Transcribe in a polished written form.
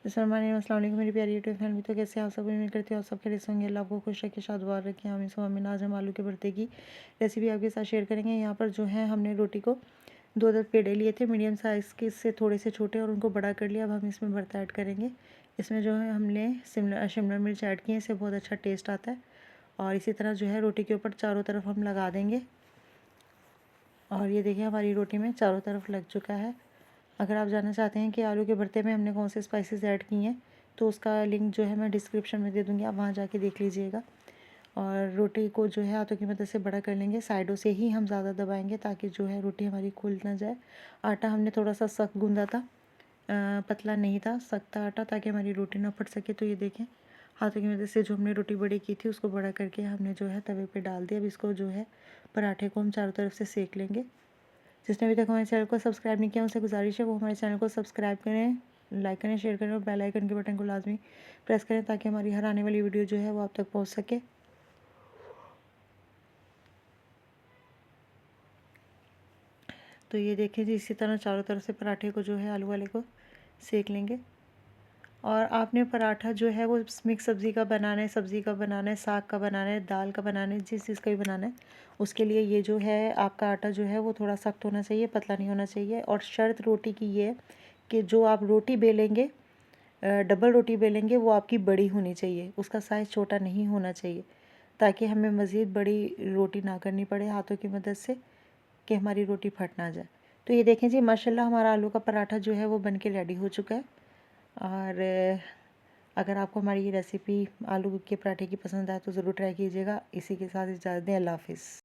अस्सलाम वालेकुम मेरी प्यारी यूट्यूब फैमिली। तो कैसे आप सब? उम्मीद करती हूँ आप सब खैरियत से होंगे। अल्लाह को खुश रखे, शादबार रखें। हम इस मम्मी आज हम आलू के भरते की रेसिपी आपके साथ शेयर करेंगे। यहाँ पर जो है हमने रोटी को 2 पेड़े लिए थे मीडियम साइज़ के, इससे थोड़े से छोटे, और उनको बड़ा कर लिया। अब हम इसमें भरता ऐड करेंगे। इसमें जो है हमने शिमला मिर्च ऐड की है, इससे बहुत अच्छा टेस्ट आता है। और इसी तरह जो है रोटी के ऊपर चारों तरफ हम लगा देंगे। और ये देखिए हमारी रोटी में चारों तरफ लग चुका है। अगर आप जानना चाहते हैं कि आलू के भरते में हमने कौन से स्पाइसेस ऐड किए हैं तो उसका लिंक जो है मैं डिस्क्रिप्शन में दे दूँगी, आप वहाँ जाके देख लीजिएगा। और रोटी को जो है हाथों की मदद से बड़ा कर लेंगे। साइडों से ही हम ज़्यादा दबाएंगे ताकि जो है रोटी हमारी खुल ना जाए। आटा हमने थोड़ा सा सख्त गूँधा था, पतला नहीं था, सख्त था आटा, ताकि हमारी रोटी ना फट सके। तो ये देखें हाथों की मदद से जो हमने रोटी बड़ी की थी उसको बड़ा करके हमने जो है तवे पे डाल दिया। अब इसको जो है पराठे को हम चारों तरफ से सेक लेंगे। जिसने अभी तक हमारे चैनल को सब्सक्राइब नहीं किया उनसे गुजारिश है वो हमारे चैनल को सब्सक्राइब करें, लाइक करें, शेयर करें और बेल आइकन के बटन को लाजमी प्रेस करें ताकि हमारी हर आने वाली वीडियो जो है वो आप तक पहुंच सके। तो ये देखें जी, इसी तरह चारों तरफ से पराठे को जो है आलू वाले को सेक लेंगे। और आपने पराठा जो है वो मिक्स सब्ज़ी का बनाना है, सब्ज़ी का बनाना है, साग का बनाना है, दाल का बनाना है, जिस चीज़ का भी बनाना है उसके लिए ये जो है आपका आटा जो है वो थोड़ा सख्त होना चाहिए, पतला नहीं होना चाहिए। और शर्त रोटी की ये है कि जो आप रोटी बेलेंगे, डबल रोटी बेलेंगे, वो आपकी बड़ी होनी चाहिए, उसका साइज़ छोटा नहीं होना चाहिए, ताकि हमें मज़ीद बड़ी रोटी ना करनी पड़े हाथों की मदद से कि हमारी रोटी फट ना जाए। तो ये देखें जी, माशाल्लाह हमारा आलू का पराठा जो है वो बन के रेडी हो चुका है। और अगर आपको हमारी ये रेसिपी आलू के पराठे की पसंद आए तो ज़रूर ट्राई कीजिएगा। इसी के साथ इजाज़त दें, अल्लाह हाफ़िज़।